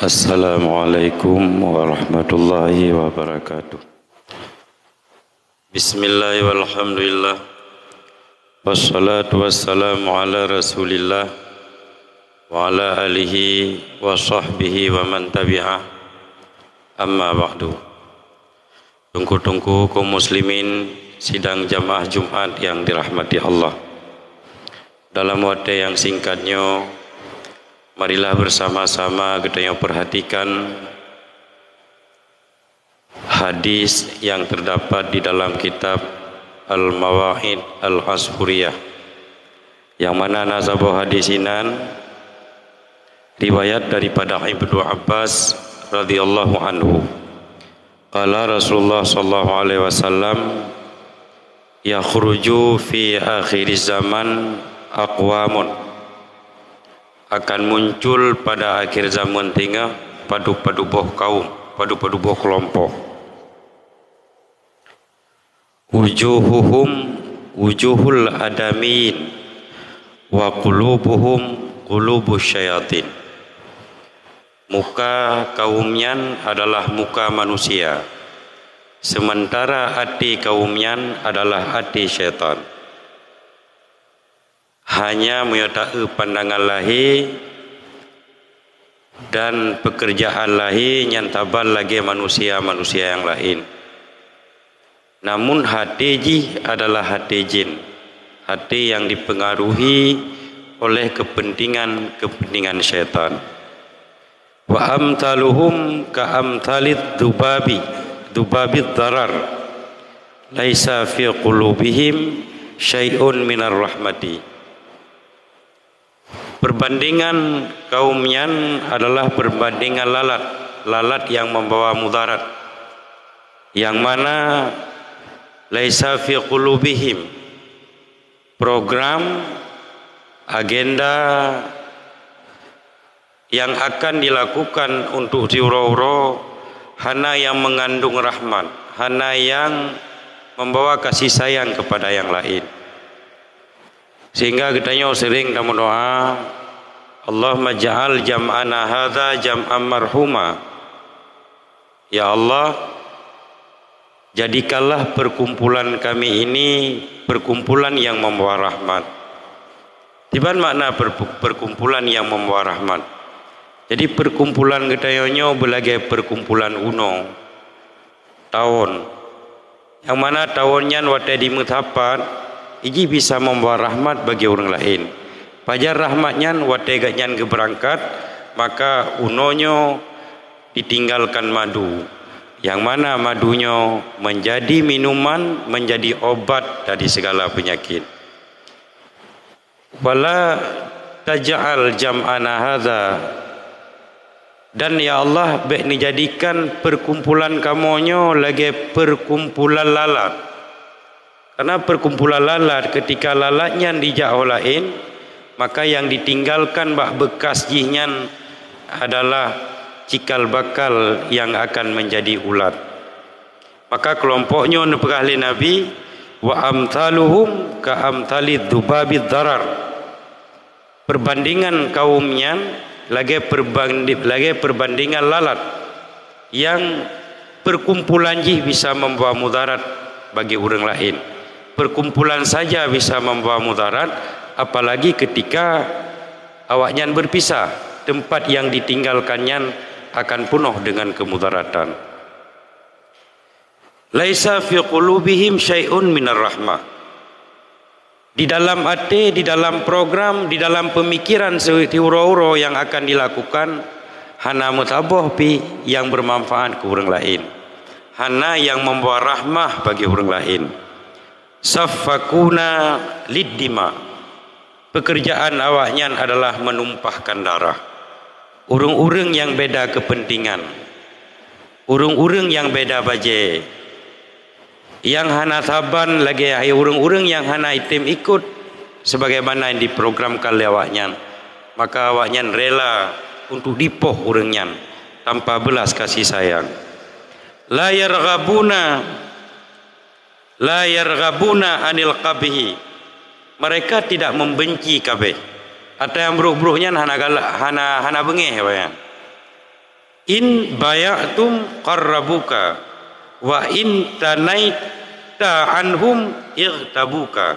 Assalamualaikum warahmatullahi wabarakatuh. Bismillah walhamdulillah wassalatu wassalamu ala rasulillah wa ala alihi wa sahbihi wa man tabi'ah, amma ba'du. Tunggu-tunggu kaum muslimin sidang jamaah Jumat yang dirahmati Allah. Dalam waktu yang singkatnya, marilah bersama-sama kita perhatikan hadis yang terdapat di dalam kitab Al-Mawahid Al-Asburiyah, yang mana nasabuh hadisinan riwayat daripada Ibnu Abbas radhiyallahu anhu. Qala Rasulullah sallallahu alaihi wasallam, yakhruju fi akhir zaman aqwamun, akan muncul pada akhir zaman tengah padu-paduboh kaum, padu-paduboh kelompok. Wujuhul adamin wa qulubuhum qulubus syayatin. Muka kaumnya adalah muka manusia, sementara hati kaumnya adalah hati syaitan. Hanya menyatakan pandangan lahir dan pekerjaan lahir yang tabal lagi manusia-manusia yang lain. Namun hati ji adalah hati jin, hati yang dipengaruhi oleh kepentingan syaitan. Wa amtaluhum ka amtalit dubabit darar, laisa fi qulubihim syai'un minar rahmati. Perbandingan kaumnya adalah perbandingan lalat yang membawa mudarat, yang mana laisa fi qulubihim, program agenda yang akan dilakukan untuk diuro-uro hana yang mengandung rahmat, hana yang membawa kasih sayang kepada yang lain. Sehingga kita sering dalam doa, Allahumma ja'al jam'ana hadza jam'an marhuma. Ya Allah, jadikanlah perkumpulan kami ini perkumpulan yang membawa rahmat. Tiba makna perkumpulan yang membawa rahmat. Jadi perkumpulan kita berbagai perkumpulan uno tahun, yang mana tahunnya waktu di mutapat ini bisa membawa rahmat bagi orang lain. Pajar rahmatnya waktu gaknya berangkat, maka unonyo ditinggalkan madu, yang mana madunya menjadi minuman, menjadi obat dari segala penyakit. Wala taj'al jam'ana hadza, dan ya Allah baik dijadikan perkumpulan kamonyo lagi perkumpulan lalat. Karena perkumpulan lalat, ketika lalatnya dijauh lain, maka yang ditinggalkan bak bekas jihnya adalah cikal bakal yang akan menjadi ulat. Maka kelompoknya nepekahli Nabi, wa amtaluhum ka amtalid dubabid darar. Perbandingan kaumnya lagi perbandingan lalat yang perkumpulan jih bisa membawa mudarat bagi orang lain. Perkumpulan saja bisa membawa mudarat, apalagi ketika awaknya berpisah, tempat yang ditinggalkannya akan penuh dengan kemudaratan. Laisa fi qulubihim syai'un minar rahmah. Di dalam hati, di dalam program, di dalam pemikiran seuro-uro yang akan dilakukan, hana mutaboh pi yang bermanfaat ke orang lain, hana yang membawa rahmah bagi orang lain. Saffakuna liddima, pekerjaan awaknya adalah menumpahkan darah. Urung-urung yang beda kepentingan, urung-urung yang beda baje, yang hana taban lagi urung-urung yang hana itim ikut sebagaimana yang diprogramkan awaknya, maka awaknya rela untuk dipoh urungnya tanpa belas kasih sayang. La yarghabuna anil qabihi, mereka tidak membenci kabeh. Ada yang buruk-buruknya hana bengeh ya. In baya'tum qarrabuka wa in tanaita anhum irtabuka.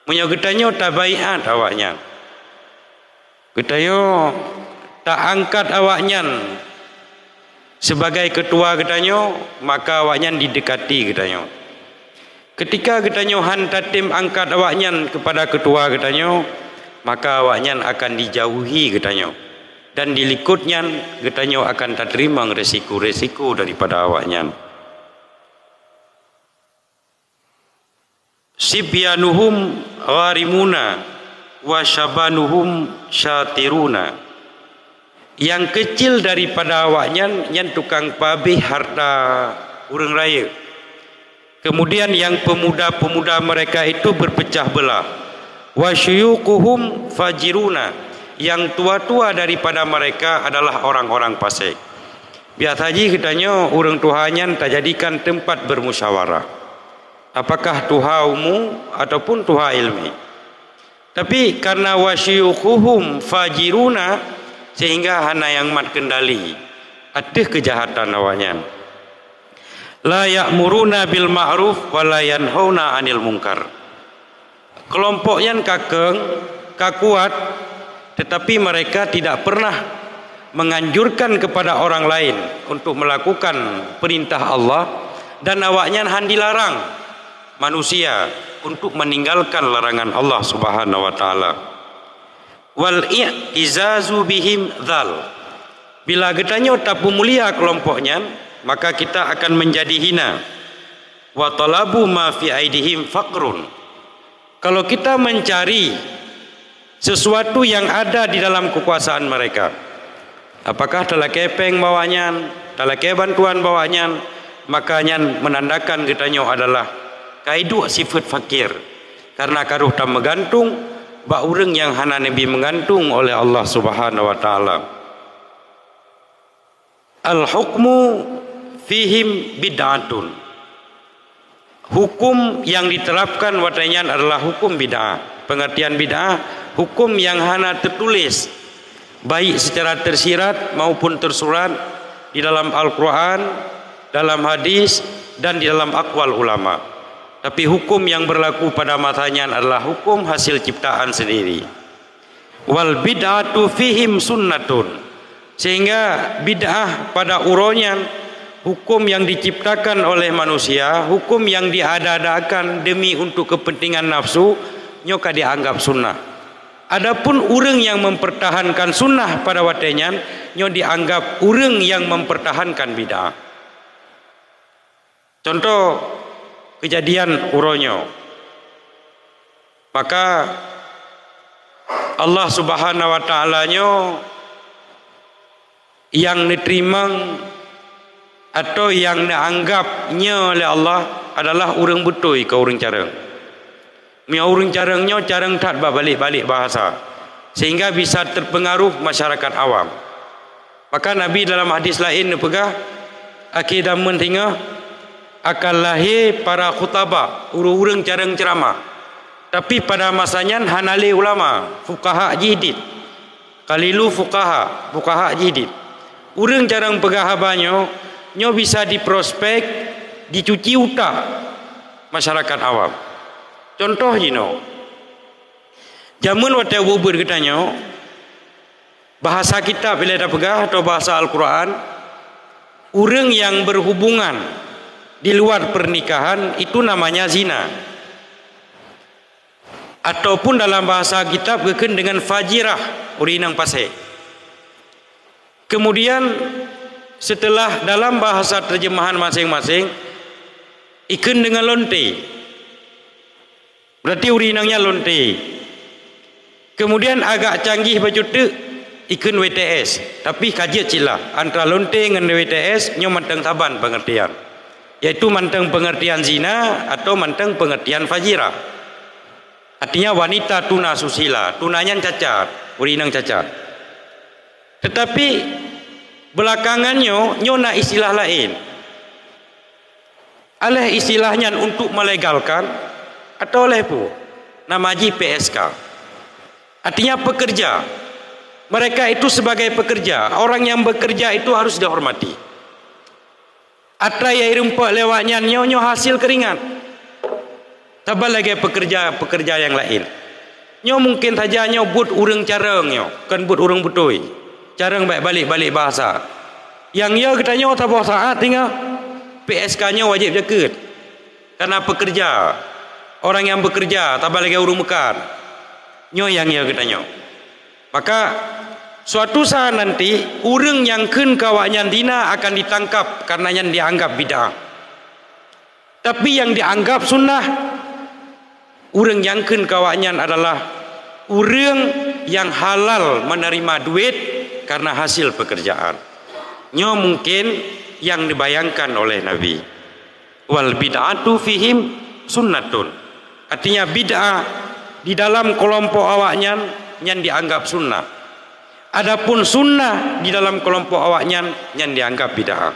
Munyo getanyo tak baiat awaknya. Getanyo tak angkat awaknya sebagai ketua getanyo, maka awaknya didekati getanyo. Ketika getanyo hantar tim angkat awaknya kepada ketua getanyo, maka awaknya akan dijauhi getanyo. Dan dilikutnya getanyo akan tak terima resiko-resiko daripada awaknya. Sibyanuhum gharimuna wa syabanuhum syatiruna. Yang kecil daripada awaknya yang tukang pabih harta urang raya. Kemudian yang pemuda-pemuda mereka itu berpecah belah. Wa syuyukuhum fajiruna. Yang tua-tua daripada mereka adalah orang-orang fasik. Biasa saja katanya orang Tuhannya tak jadikan tempat bermusyawarah. Apakah Tuhan umum ataupun Tuhan ilmi. Tapi karena wasyukuhum fajiruna, sehingga hana yang mat kendali. Ada kejahatan awaknya. La ya'muruna bil ma'ruf wa la yanhauna 'anil munkar. Kelompok yang kakeng, kakuat, tetapi mereka tidak pernah menganjurkan kepada orang lain untuk melakukan perintah Allah, dan awaknya dilarang manusia untuk meninggalkan larangan Allah Subhanahu wa taala. Wal i'tizazu bihim dzal. Bila getanyo tak mulia kelompoknya, maka kita akan menjadi hina. Wa talabu ma fi aidihim faqrun. Kalau kita mencari sesuatu yang ada di dalam kekuasaan mereka, apakah telah kepeng bawanya, telah ke bantuan bawanya, makanya menandakan getanyo adalah kaidu sifat fakir. Karena karuh tak menggantung ba urang yang hana nabi menggantung oleh Allah Subhanahu wa taala. Al hukmu fihim bid'atun. Hukum yang diterapkan wadanya adalah hukum bid'ah. Pengertian bid'ah, hukum yang hana tertulis, baik secara tersirat maupun tersurat di dalam Al-Quran, dalam hadis, dan di dalam aqwal ulama. Tapi hukum yang berlaku pada masanya adalah hukum hasil ciptaan sendiri. Wal bid'atu fihim sunnatun. Sehingga bid'ah pada uronya, hukum yang diciptakan oleh manusia, hukum yang diada-adakan demi untuk kepentingan nafsu, nyoka dianggap sunnah. Adapun urang yang mempertahankan sunnah pada watenya, nyo dianggap urang yang mempertahankan bid'ah. Contoh kejadian uronyo. Maka Allah Subhanahu wa taala nyo yang diterima atau yang dianggapnya oleh Allah adalah urang betul ke urang careng. Mia urang carengnya careng tak balik-balik bahasa, sehingga bisa terpengaruh masyarakat awam. Maka Nabi dalam hadis lain pegah akidah mentingah akan lahir para khutbah, urang careng ceramah. Tapi pada masanya hanali ulama, fuqaha jidid. Kalilu fuqaha jidid. Urang careng pegah banyo, nyo bisa diprospek, dicuci utak masyarakat awam. Contoh jino, jamun waktu bubur katanya, bahasa kita bila dah pegah atau bahasa Al-Quran, urang yang berhubungan di luar pernikahan itu namanya zina. Ataupun dalam bahasa kitab geken dengan fajirah, urinang pasai. Kemudian setelah dalam bahasa terjemahan masing-masing, iken dengan lonte. Berarti urinangnya lonte. Kemudian agak canggih baju tu ikan WTS. Tapi kajian cila antara lonte dengan WTS nyo manteng saban pengertian. Yaitu manteng pengertian zina atau manteng pengertian fajira. Artinya wanita tuna susila, tunanya cacat, urinang cacat. Tetapi belakangannya nyo nak istilah lain. Alih istilahnya untuk melegalkan atau oleh pu nama PSK, artinya pekerja. Mereka itu sebagai pekerja. Orang yang bekerja itu harus dihormati. Atra yang rumput lewatnya nyo hasil keringat. Tabal lagi pekerja yang lain. Nyo mungkin saja nyo but urang careng nyo, kan but urang butoi. Careng balik bahasa. Yang ya kita nyo tabah saat tinggal PSK nyo wajib jaket. Karena pekerja. Orang yang bekerja tabal lagi urang mekan. Nyo yang ya kita nyo. Maka suatu saat nanti urang yang ken kawannya dina akan ditangkap karena yang dianggap bid'ah. Tapi yang dianggap sunnah, urang yang ken kawannya adalah urang yang halal menerima duit karena hasil pekerjaan. Nyo mungkin yang dibayangkan oleh Nabi. Wal bid'atu fihim sunnatun. Artinya bid'ah di dalam kelompok awaknya yang dianggap sunnah. Adapun sunnah di dalam kelompok awaknya yang dianggap bid'ah.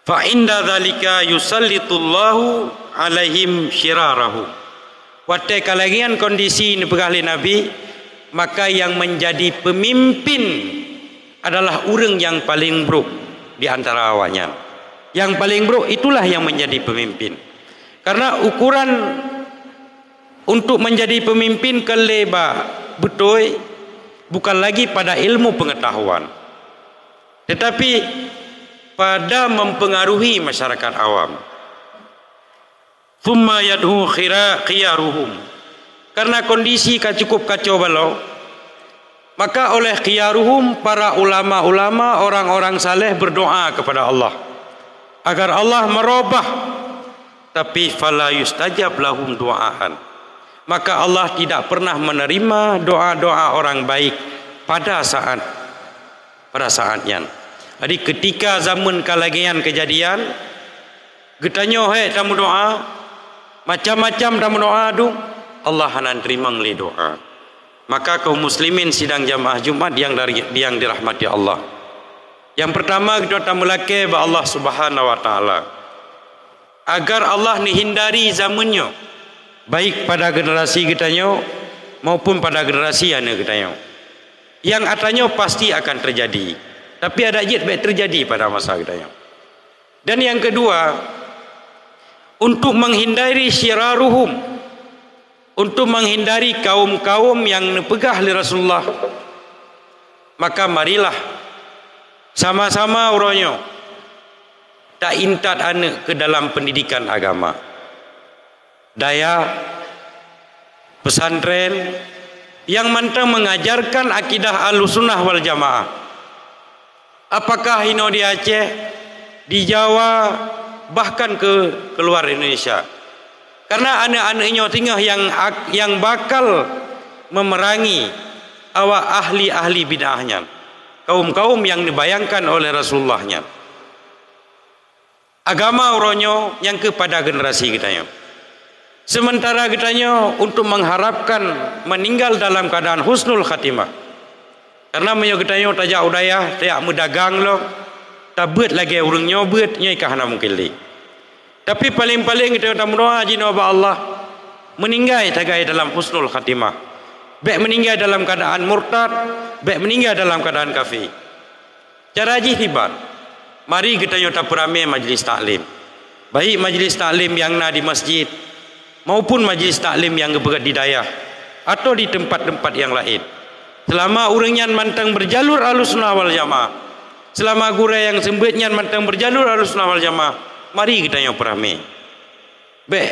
Fa inda dzalika yusallitullahu alaihim syirarahu. Watai kalagian kondisi ini pegahli Nabi, maka yang menjadi pemimpin adalah urang yang paling buruk di antara awaknya. Yang paling buruk itulah yang menjadi pemimpin. Karena ukuran untuk menjadi pemimpin keleba betul bukan lagi pada ilmu pengetahuan, tetapi pada mempengaruhi masyarakat awam. Thumma yadhu khiyaruhum. Karena kondisi cukup kacau balau, maka oleh khiyaruhum para ulama-ulama, orang-orang saleh berdoa kepada Allah agar Allah merubah, tapi fala yustajab lahum du'aan. Maka Allah tidak pernah menerima doa-doa orang baik pada saatnya. Jadi ketika zaman kalagian kejadian, getanyo tamu doa, macam-macam tamu doa tu, Allah hanan terima ngeli doa. Maka kaum muslimin sidang jamaah Jumat yang dirahmati Allah. Yang pertama kita tamu laki ba Allah Subhanahu wa taala. Agar Allah hindari zamannya, baik pada generasi kitanyo maupun pada generasi anak kitanyo. Yang atanya pasti akan terjadi, tapi ada jet baik terjadi pada masa kitanyo. Dan yang kedua, untuk menghindari syiraruhum, untuk menghindari kaum-kaum yang nepegah li Rasulullah, maka marilah sama-sama uronyo tak intat anak ke dalam pendidikan agama. Daya pesantren yang mantang mengajarkan akidah Ahlussunnah wal Jamaah. Apakah hino di Aceh, di Jawa, bahkan ke luar Indonesia. Karena anak-anaknya tinggal yang bakal memerangi awak ahli-ahli bid'ahnya, kaum-kaum yang dibayangkan oleh Rasulullahnya. Agama uronyo yang kepada generasi kitanya. Sementara kitanya untuk mengharapkan meninggal dalam keadaan husnul khatimah. Karena menyo kitanya tajak udaya, tajak medagang lo, tabut lagi urungnya buat nyai kahana mungkin li. Tapi paling-paling kita berdoa jino ba Allah meninggal tagai dalam husnul khatimah. Baik meninggal dalam keadaan murtad, baik meninggal dalam keadaan kafir. Cara jihibat. Mari kita nyota perame majlis taklim. Baik majlis taklim yang na di masjid maupun majlis taklim yang berada di dayah atau di tempat-tempat yang lain. Selama urangnya mantang berjalur Ahlussunnah wal Jamaah, selama gura yang sembetnya mantang berjalur Ahlussunnah wal Jamaah, mari kita nyota perame. Baik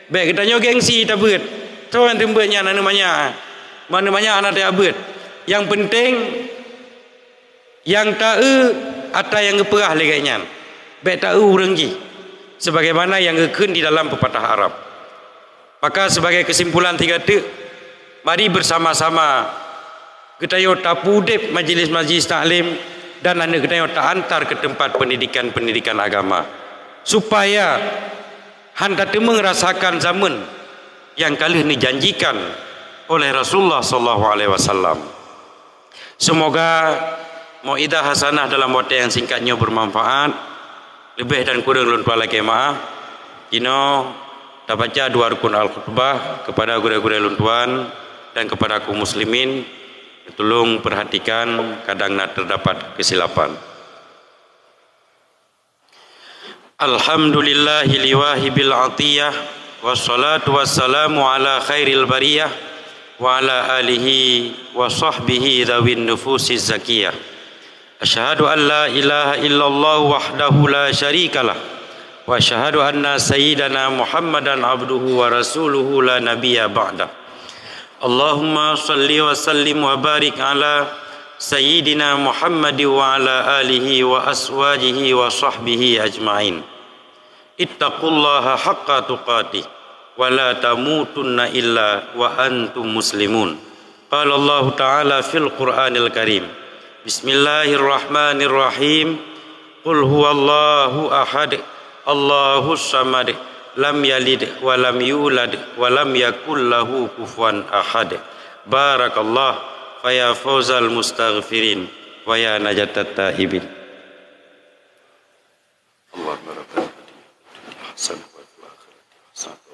kita nyota gengsi tabut. Tuan tembetnya namanya anak tabut. Yang penting yang tahu atau yang keperah leganya baik tahu orang ji sebagaimana yang kekun di dalam pepatah Arab. Maka sebagai kesimpulan tiga tu, mari bersama-sama kita yo tapudep majlis-majlis taklim dan anda kita yo antar ke tempat pendidikan agama supaya handa temu merasakan zaman yang kali ini janjikan oleh Rasulullah sallallahu alaihi wasallam. Semoga mau'idah hasanah dalam waktu yang singkatnya bermanfaat. Lebih dan kurang lun pala kemaah kino tak baca dua rukun al-khutbah kepada guru-guru lun tuan dan kepada kaum muslimin Tolong perhatikan, kadang terdapat kesilapan. Alhamdulillahi liwahibil atiyah, wassalatu wassalamu ala khairil bariyah, wa ala alihi wa sahbihi dhawin nufusiz zakiyah. Asyhadu an la ilaha illallah wahdahu la syarikalah, wa asyhadu anna sayyidana Muhammadan abduhu wa rasuluhu la nabiyya ba'da. Allahumma salli wa sallim wa barik ala sayyidina Muhammad wa ala alihi wa aswajihi wa sahbihi ajma'in. Ittaqullaha haqqa tuqatih wa la tamutunna illa wa antum muslimun. Qala Allah Ta'ala fil Qur'anil Karim. Bismillahirrahmanirrahim. Qul huwallahu ahad, Allahus samad, lam yalid wa lam yulad wa lam yakul lahu kufuwan ahad. Barakallah fa ya fawzal mustaghfirin wa ya najatat taibin. Allahumma rabbana hasanah wa fil akhirati hasanah.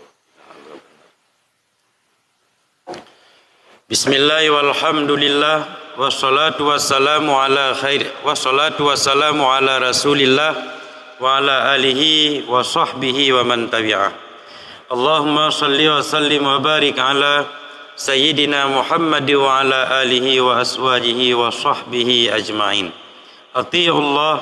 Bismillah walhamdulillah wassalatu wassalamu ala khair wassalatu wassalamu ala rasulillah wa ala alihi wa sahbihi wa man tabi'ah. Allahumma salli wa sallim wa barik ala sayyidina Muhammad wa ala alihi wa aswajihi wa sahbihi ajma'in. Ati'ullah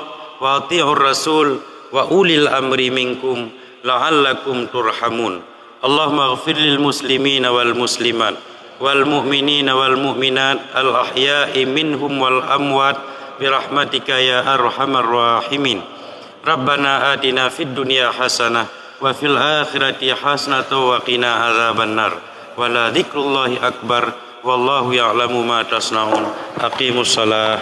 wa ati'ur rasul wa ulil amri minkum la'allakum turhamun. Allahumma ighfir lil muslimina wal muslimat wal mu'minina wal mu'minat al ahya'i minhum wal amwat birahmatika ya arhamar rahimin. Rabbana atina fid dunya hasanah wa fil akhirati hasanah wa qina adzabannar. Wa la dzikrullahi akbar wallahu ya'lamu ma tasnaun. Aqimus shalah.